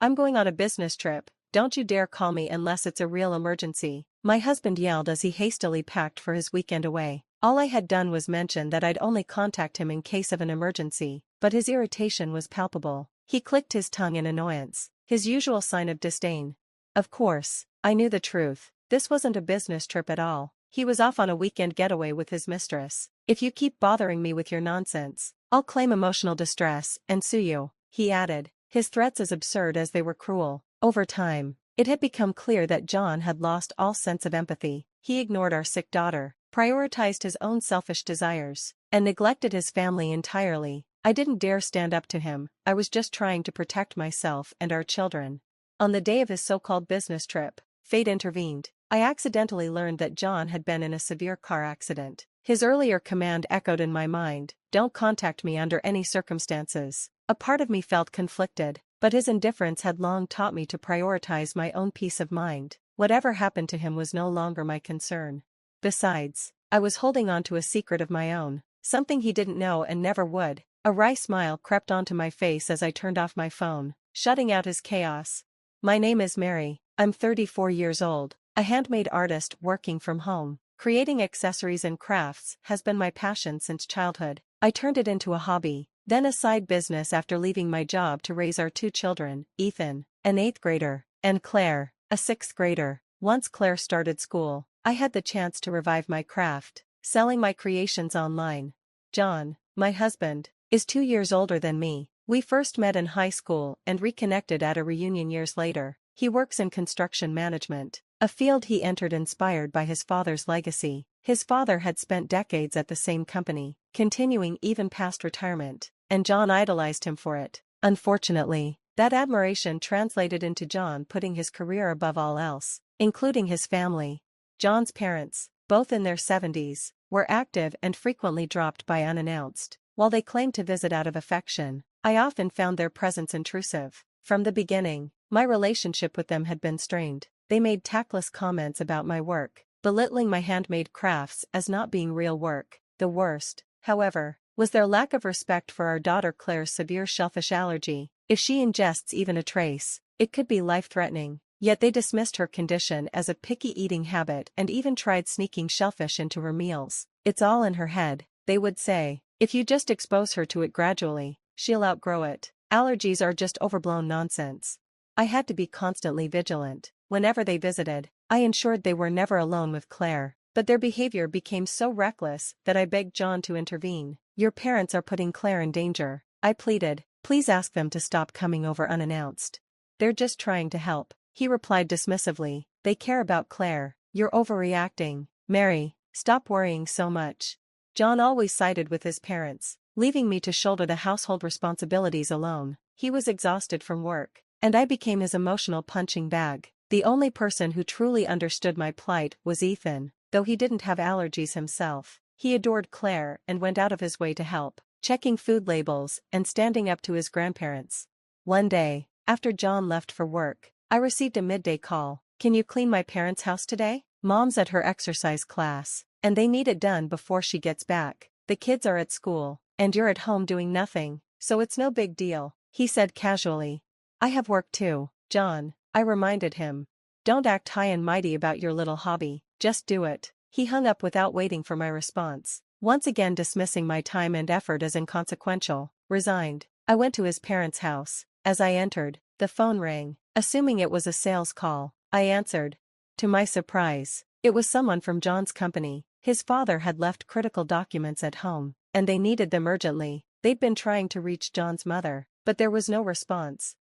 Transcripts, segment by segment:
I'm going on a business trip. Don't you dare call me unless it's a real emergency," my husband yelled as he hastily packed for his weekend away. All I had done was mention that I'd only contact him in case of an emergency, but his irritation was palpable. He clicked his tongue in annoyance, his usual sign of disdain. Of course, I knew the truth. This wasn't a business trip at all. He was off on a weekend getaway with his mistress. "If you keep bothering me with your nonsense, I'll claim emotional distress and sue you," he added, his threats as absurd as they were cruel. Over time, it had become clear that John had lost all sense of empathy. He ignored our sick daughter, prioritized his own selfish desires, and neglected his family entirely. I didn't dare stand up to him. I was just trying to protect myself and our children. On the day of his so-called business trip, fate intervened. I accidentally learned that John had been in a severe car accident. His earlier command echoed in my mind, "Don't contact me under any circumstances." A part of me felt conflicted, but his indifference had long taught me to prioritize my own peace of mind. Whatever happened to him was no longer my concern. Besides, I was holding on to a secret of my own, something he didn't know and never would. A wry smile crept onto my face as I turned off my phone, shutting out his chaos. "My name is Mary. I'm 34 years old, a handmade artist working from home. Creating accessories and crafts has been my passion since childhood. I turned it into a hobby, then a side business after leaving my job to raise our two children, Ethan, an 8th grader, and Claire, a 6th grader. Once Claire started school, I had the chance to revive my craft, selling my creations online. John, my husband, is 2 years older than me. We first met in high school and reconnected at a reunion years later. He works in construction management, a field he entered inspired by his father's legacy. His father had spent decades at the same company, continuing even past retirement, and John idolized him for it. Unfortunately, that admiration translated into John putting his career above all else, including his family. John's parents, both in their 70s, were active and frequently dropped by unannounced. While they claimed to visit out of affection, I often found their presence intrusive. From the beginning, my relationship with them had been strained. They made tactless comments about my work, belittling my handmade crafts as not being real work. The worst, however, was their lack of respect for our daughter Claire's severe shellfish allergy. If she ingests even a trace, it could be life-threatening. Yet they dismissed her condition as a picky eating habit and even tried sneaking shellfish into her meals. "It's all in her head," they would say. "If you just expose her to it gradually, she'll outgrow it. Allergies are just overblown nonsense." I had to be constantly vigilant. Whenever they visited, I ensured they were never alone with Claire, but their behavior became so reckless that I begged John to intervene. "Your parents are putting Claire in danger," I pleaded. "Please ask them to stop coming over unannounced." "They're just trying to help," he replied dismissively. "They care about Claire. You're overreacting. Mary, stop worrying so much." John always sided with his parents, leaving me to shoulder the household responsibilities alone. He was exhausted from work, and I became his emotional punching bag. The only person who truly understood my plight was Ethan. Though he didn't have allergies himself, he adored Claire and went out of his way to help, checking food labels and standing up to his grandparents. One day, after John left for work, I received a midday call. "Can you clean my parents' house today? Mom's at her exercise class, and they need it done before she gets back. The kids are at school, and you're at home doing nothing, so it's no big deal," he said casually. "I have work too, John," I reminded him. "Don't act high and mighty about your little hobby, just do it." He hung up without waiting for my response, once again dismissing my time and effort as inconsequential. Resigned, I went to his parents' house. As I entered, the phone rang. Assuming it was a sales call, I answered. To my surprise, it was someone from John's company. His father had left critical documents at home, and they needed them urgently. They'd been trying to reach John's mother, but there was no response.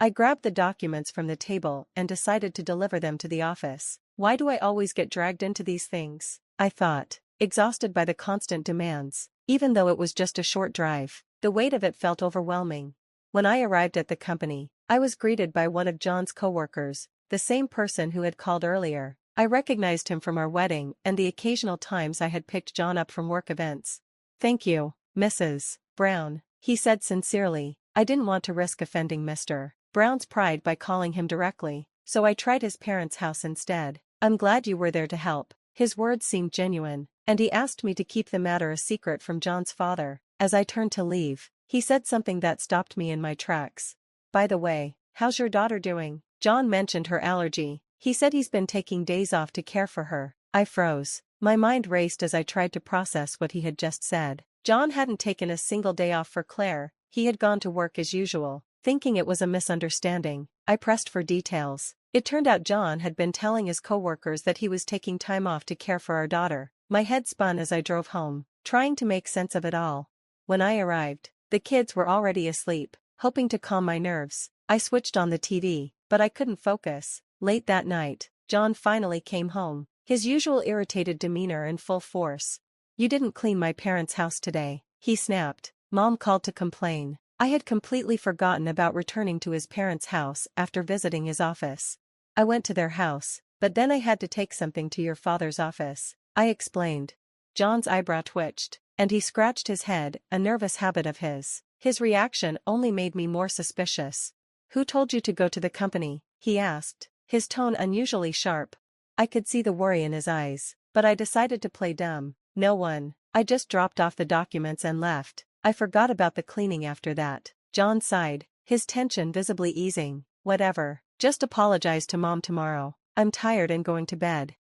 I grabbed the documents from the table and decided to deliver them to the office. Why do I always get dragged into these things? I thought, exhausted by the constant demands. Even though it was just a short drive, the weight of it felt overwhelming. When I arrived at the company, I was greeted by one of John's coworkers, the same person who had called earlier. I recognized him from our wedding and the occasional times I had picked John up from work events. "Thank you, Mrs. Brown," he said sincerely. I didn't want to risk offending Mr. Brown's pride by calling him directly, so I tried his parents' house instead. "I'm glad you were there to help." His words seemed genuine, and he asked me to keep the matter a secret from John's father. As I turned to leave, he said something that stopped me in my tracks. "By the way, "How's your daughter doing?" John mentioned her allergy. He said he's been taking days off to care for her. I froze. My mind raced as I tried to process what he had just said. John hadn't taken a single day off for Claire, he had gone to work as usual. Thinking it was a misunderstanding, I pressed for details. It turned out John had been telling his coworkers that he was taking time off to care for our daughter. My head spun as I drove home, trying to make sense of it all. When I arrived, the kids were already asleep. Hoping to calm my nerves, I switched on the TV, but I couldn't focus. Late that night, John finally came home, his usual irritated demeanor in full force. "You didn't clean my parents' house today," he snapped. Mom called to complain. I had completely forgotten about returning to his parents' house after visiting his office. "I went to their house, but then I had to take something to your father's office," I explained. John's eyebrow twitched, and he scratched his head, a nervous habit of his. His reaction only made me more suspicious. "Who told you to go to the company?" he asked, his tone unusually sharp. I could see the worry in his eyes, but I decided to play dumb. "No one. I just dropped off the documents and left. I forgot about the cleaning after that." John sighed, his tension visibly easing. "Whatever. Just apologize to Mom tomorrow. I'm tired and going to bed."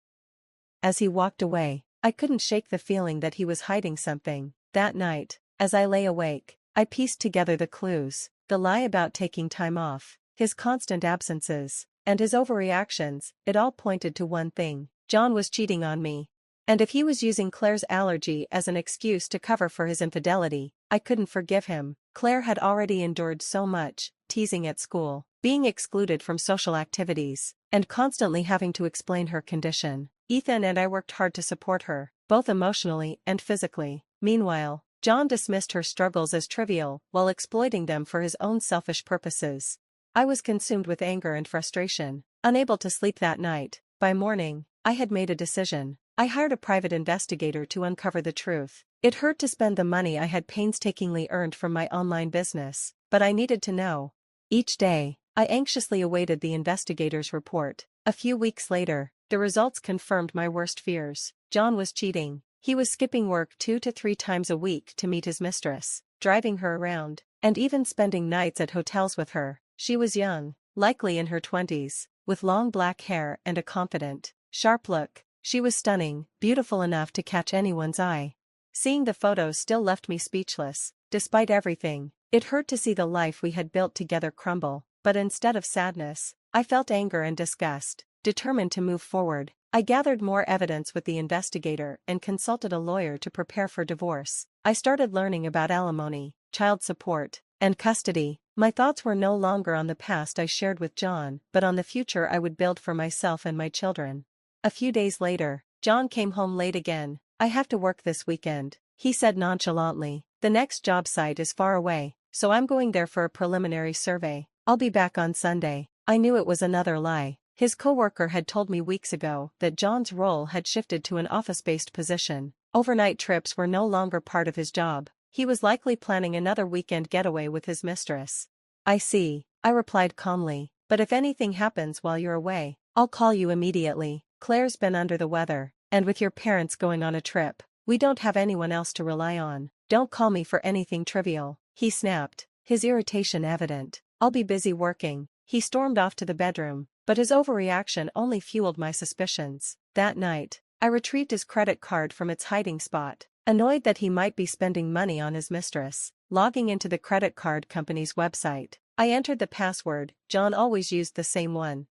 As he walked away, I couldn't shake the feeling that he was hiding something. That night, as I lay awake, I pieced together the clues: the lie about taking time off, his constant absences, and his overreactions. It all pointed to one thing: John was cheating on me. And if he was using Claire's allergy as an excuse to cover for his infidelity, I couldn't forgive him. Claire had already endured so much: teasing at school, being excluded from social activities, and constantly having to explain her condition. Ethan and I worked hard to support her, both emotionally and physically. Meanwhile, John dismissed her struggles as trivial while exploiting them for his own selfish purposes. I was consumed with anger and frustration, unable to sleep that night. By morning, I had made a decision. I hired a private investigator to uncover the truth. It hurt to spend the money I had painstakingly earned from my online business, but I needed to know. Each day, I anxiously awaited the investigator's report. A few weeks later, the results confirmed my worst fears. John was cheating. He was skipping work 2 to 3 times a week to meet his mistress, driving her around, and even spending nights at hotels with her. She was young, likely in her 20s, with long black hair and a confident, sharp look. She was stunning, beautiful enough to catch anyone's eye. Seeing the photos still left me speechless. Despite everything, it hurt to see the life we had built together crumble, but instead of sadness, I felt anger and disgust. Determined to move forward, I gathered more evidence with the investigator and consulted a lawyer to prepare for divorce. I started learning about alimony, child support, and custody. My thoughts were no longer on the past I shared with John, but on the future I would build for myself and my children. A few days later, John came home late again. "I have to work this weekend," he said nonchalantly. "The next job site is far away, so I'm going there for a preliminary survey. I'll be back on Sunday." I knew it was another lie. His coworker had told me weeks ago that John's role had shifted to an office-based position. Overnight trips were no longer part of his job. He was likely planning another weekend getaway with his mistress. "I see," I replied calmly, "but if anything happens while you're away, I'll call you immediately. Claire's been under the weather, and with your parents going on a trip, we don't have anyone else to rely on. Don't call me for anything trivial," he snapped, his irritation evident. "I'll be busy working." He stormed off to the bedroom, but his overreaction only fueled my suspicions. That night, I retrieved his credit card from its hiding spot, annoyed that he might be spending money on his mistress. Logging into the credit card company's website, I entered the password. John always used the same one.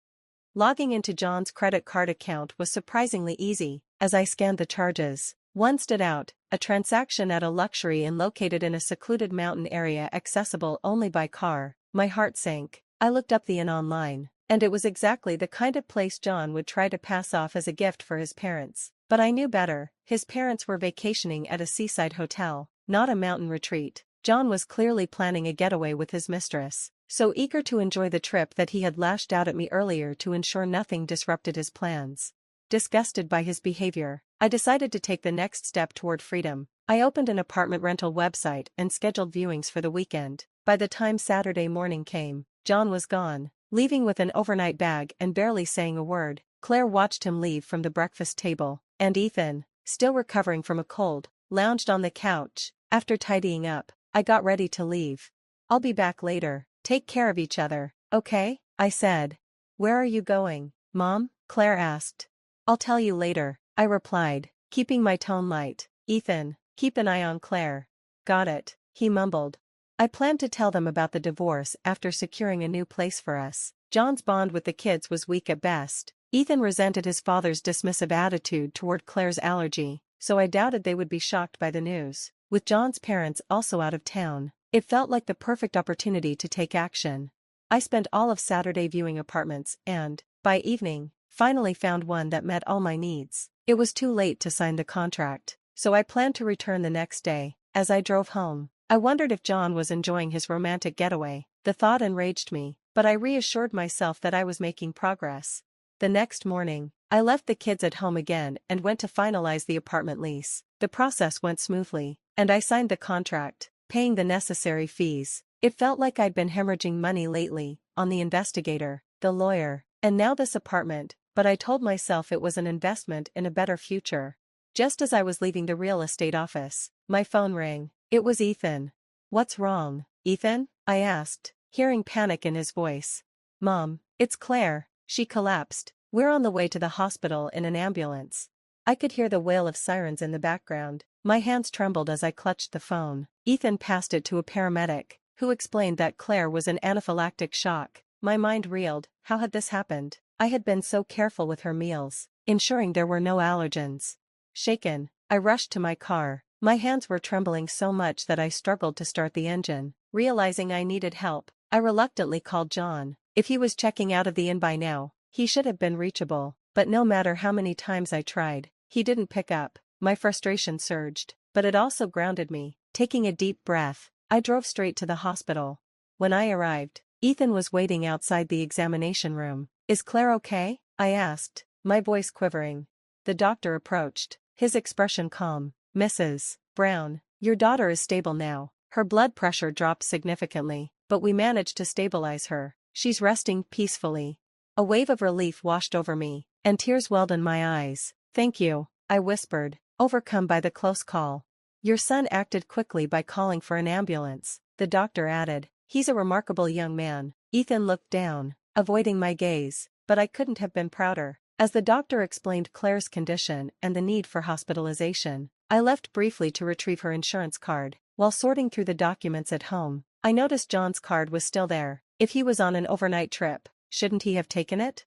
Logging into John's credit card account was surprisingly easy. As I scanned the charges, one stood out: a transaction at a luxury inn located in a secluded mountain area accessible only by car. My heart sank. I looked up the inn online, and it was exactly the kind of place John would try to pass off as a gift for his parents. But I knew better. His parents were vacationing at a seaside hotel, not a mountain retreat. John was clearly planning a getaway with his mistress, so eager to enjoy the trip that he had lashed out at me earlier to ensure nothing disrupted his plans. Disgusted by his behavior, I decided to take the next step toward freedom. I opened an apartment rental website and scheduled viewings for the weekend. By the time Saturday morning came, John was gone, leaving with an overnight bag and barely saying a word. Claire watched him leave from the breakfast table, and Ethan, still recovering from a cold, lounged on the couch. After tidying up, I got ready to leave. "I'll be back later. Take care of each other, Okay, I said. Where are you going, Mom? Claire asked. I'll tell you later, I replied, keeping my tone light. Ethan, keep an eye on Claire. Got it, he mumbled. I planned to tell them about the divorce after securing a new place for us. John's bond with the kids was weak at best. Ethan resented his father's dismissive attitude toward Claire's allergy, so I doubted they would be shocked by the news. With John's parents also out of town, it felt like the perfect opportunity to take action. I spent all of Saturday viewing apartments and, by evening, finally found one that met all my needs. It was too late to sign the contract, so I planned to return the next day. As I drove home, I wondered if John was enjoying his romantic getaway. The thought enraged me, but I reassured myself that I was making progress. The next morning, I left the kids at home again and went to finalize the apartment lease. The process went smoothly, and I signed the contract, paying the necessary fees. It felt like I'd been hemorrhaging money lately, on the investigator, the lawyer, and now this apartment, but I told myself it was an investment in a better future. Just as I was leaving the real estate office, my phone rang. It was Ethan. What's wrong, Ethan? I asked, hearing panic in his voice. Mom, it's Claire. She collapsed. We're on the way to the hospital in an ambulance. I could hear the wail of sirens in the background. My hands trembled as I clutched the phone. Ethan passed it to a paramedic, who explained that Claire was in anaphylactic shock. My mind reeled. How had this happened? I had been so careful with her meals, ensuring there were no allergens. Shaken, I rushed to my car. My hands were trembling so much that I struggled to start the engine. Realizing I needed help, I reluctantly called John. If he was checking out of the inn by now, he should have been reachable, but no matter how many times I tried, he didn't pick up. My frustration surged, but it also grounded me. Taking a deep breath, I drove straight to the hospital. When I arrived, Ethan was waiting outside the examination room. Is Claire okay? I asked, my voice quivering. The doctor approached, his expression calm. Mrs. Brown, your daughter is stable now. Her blood pressure dropped significantly, but we managed to stabilize her. She's resting peacefully. A wave of relief washed over me, and tears welled in my eyes. Thank you, I whispered, overcome by the close call. Your son acted quickly by calling for an ambulance, the doctor added. He's a remarkable young man. Ethan looked down, avoiding my gaze, but I couldn't have been prouder. As the doctor explained Claire's condition and the need for hospitalization, I left briefly to retrieve her insurance card. While sorting through the documents at home, I noticed John's card was still there. If he was on an overnight trip, shouldn't he have taken it?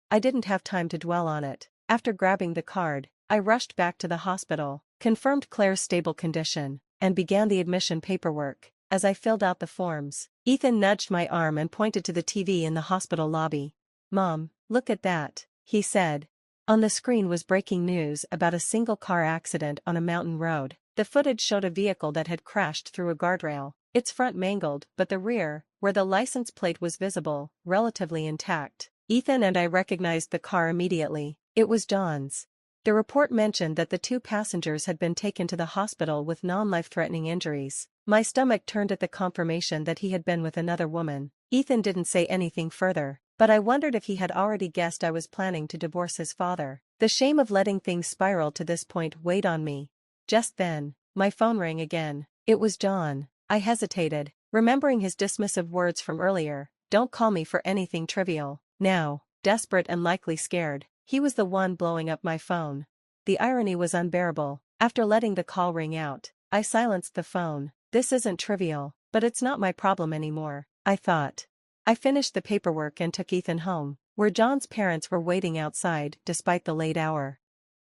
I didn't have time to dwell on it. After grabbing the card, I rushed back to the hospital, confirmed Claire's stable condition, and began the admission paperwork. As I filled out the forms, Ethan nudged my arm and pointed to the TV in the hospital lobby. Mom, look at that, he said. On the screen was breaking news about a single-car accident on a mountain road. The footage showed a vehicle that had crashed through a guardrail, its front mangled, but the rear, where the license plate was visible, relatively intact. Ethan and I recognized the car immediately. It was John's. The report mentioned that the two passengers had been taken to the hospital with non-life-threatening injuries. My stomach turned at the confirmation that he had been with another woman. Ethan didn't say anything further, but I wondered if he had already guessed I was planning to divorce his father. The shame of letting things spiral to this point weighed on me. Just then, my phone rang again. It was John. I hesitated, remembering his dismissive words from earlier. Don't call me for anything trivial. Now, desperate and likely scared, he was the one blowing up my phone. The irony was unbearable. After letting the call ring out, I silenced the phone. This isn't trivial, but it's not my problem anymore, I thought. I finished the paperwork and took Ethan home, where John's parents were waiting outside despite the late hour.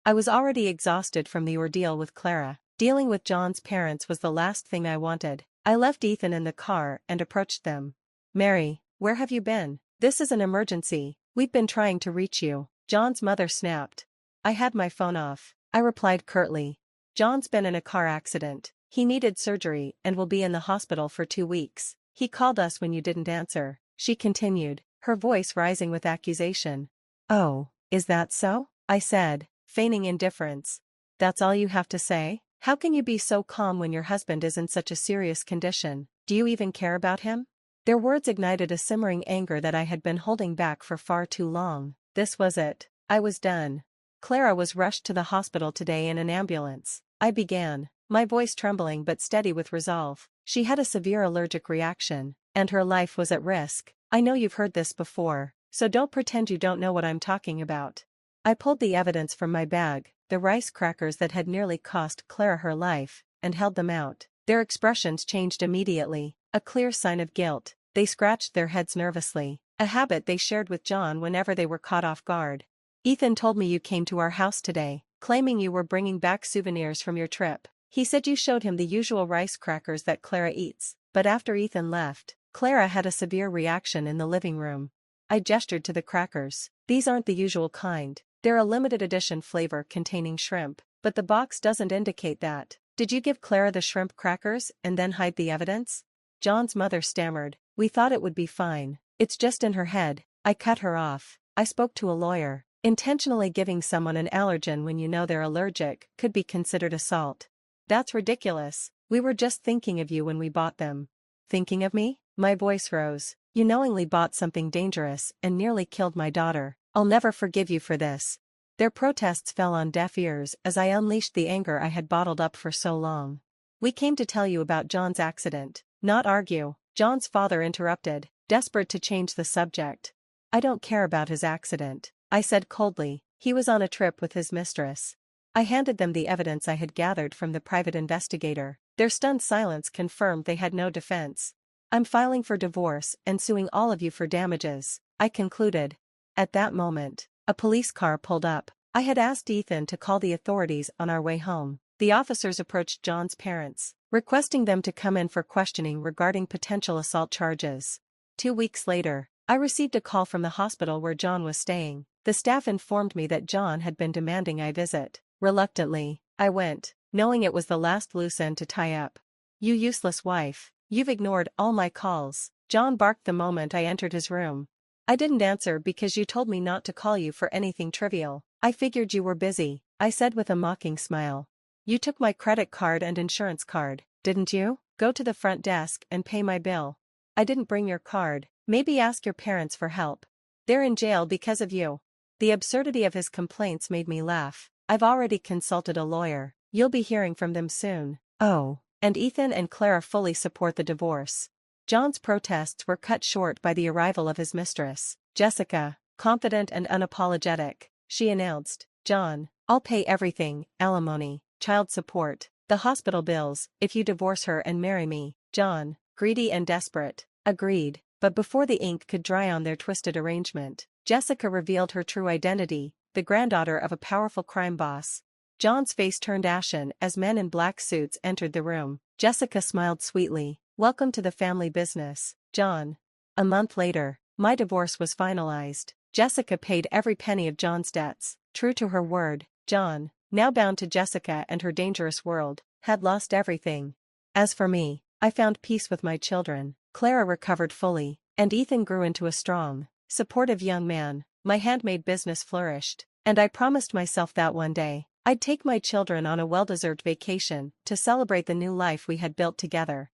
I was already exhausted from the ordeal with Clara. Dealing with John's parents was the last thing I wanted. I left Ethan in the car and approached them. Mary, where have you been? This is an emergency. We've been trying to reach you. John's mother snapped. I had my phone off. I replied curtly. John's been in a car accident. He needed surgery and will be in the hospital for 2 weeks. He called us when you didn't answer, she continued, her voice rising with accusation. Oh, is that so? I said, feigning indifference. That's all you have to say? How can you be so calm when your husband is in such a serious condition? Do you even care about him? Their words ignited a simmering anger that I had been holding back for far too long. This was it. I was done. Clara was rushed to the hospital today in an ambulance. I began, my voice trembling but steady with resolve. She had a severe allergic reaction. and her life was at risk. I know you've heard this before, so don't pretend you don't know what I'm talking about. I pulled the evidence from my bag, the rice crackers that had nearly cost Clara her life, and held them out. Their expressions changed immediately, a clear sign of guilt. They scratched their heads nervously, a habit they shared with John whenever they were caught off guard. Ethan told me you came to our house today, claiming you were bringing back souvenirs from your trip. He said you showed him the usual rice crackers that Clara eats, but after Ethan left, Clara had a severe reaction in the living room. I gestured to the crackers. These aren't the usual kind. They're a limited edition flavor containing shrimp, but the box doesn't indicate that. Did you give Clara the shrimp crackers and then hide the evidence? John's mother stammered. We thought it would be fine. It's just in her head. I cut her off. I spoke to a lawyer. Intentionally giving someone an allergen when you know they're allergic could be considered assault. That's ridiculous. We were just thinking of you when we bought them. Thinking of me? My voice rose. You knowingly bought something dangerous and nearly killed my daughter. I'll never forgive you for this. Their protests fell on deaf ears as I unleashed the anger I had bottled up for so long. We came to tell you about John's accident, not argue. John's father interrupted, desperate to change the subject. I don't care about his accident, I said coldly. He was on a trip with his mistress. I handed them the evidence I had gathered from the private investigator. Their stunned silence confirmed they had no defense. I'm filing for divorce and suing all of you for damages, I concluded. At that moment, a police car pulled up. I had asked Ethan to call the authorities on our way home. The officers approached John's parents, requesting them to come in for questioning regarding potential assault charges. 2 weeks later, I received a call from the hospital where John was staying. The staff informed me that John had been demanding I visit. Reluctantly, I went, knowing it was the last loose end to tie up. You useless wife, you've ignored all my calls, John barked the moment I entered his room. I didn't answer because you told me not to call you for anything trivial. I figured you were busy, I said with a mocking smile. You took my credit card and insurance card, didn't you? Go to the front desk and pay my bill. I didn't bring your card. Maybe ask your parents for help. They're in jail because of you. The absurdity of his complaints made me laugh. I've already consulted a lawyer. You'll be hearing from them soon. Oh, and Ethan and Clara fully support the divorce. John's protests were cut short by the arrival of his mistress, Jessica, confident and unapologetic. She announced, John, I'll pay everything, alimony, child support, the hospital bills, if you divorce her and marry me. John, greedy and desperate, agreed, but before the ink could dry on their twisted arrangement, Jessica revealed her true identity, the granddaughter of a powerful crime boss. John's face turned ashen as men in black suits entered the room. Jessica smiled sweetly. Welcome to the family business, John. A month later, my divorce was finalized. Jessica paid every penny of John's debts. True to her word, John, now bound to Jessica and her dangerous world, had lost everything. As for me, I found peace with my children. Clara recovered fully, and Ethan grew into a strong, supportive young man. My handmade business flourished, and I promised myself that one day, I'd take my children on a well-deserved vacation to celebrate the new life we had built together.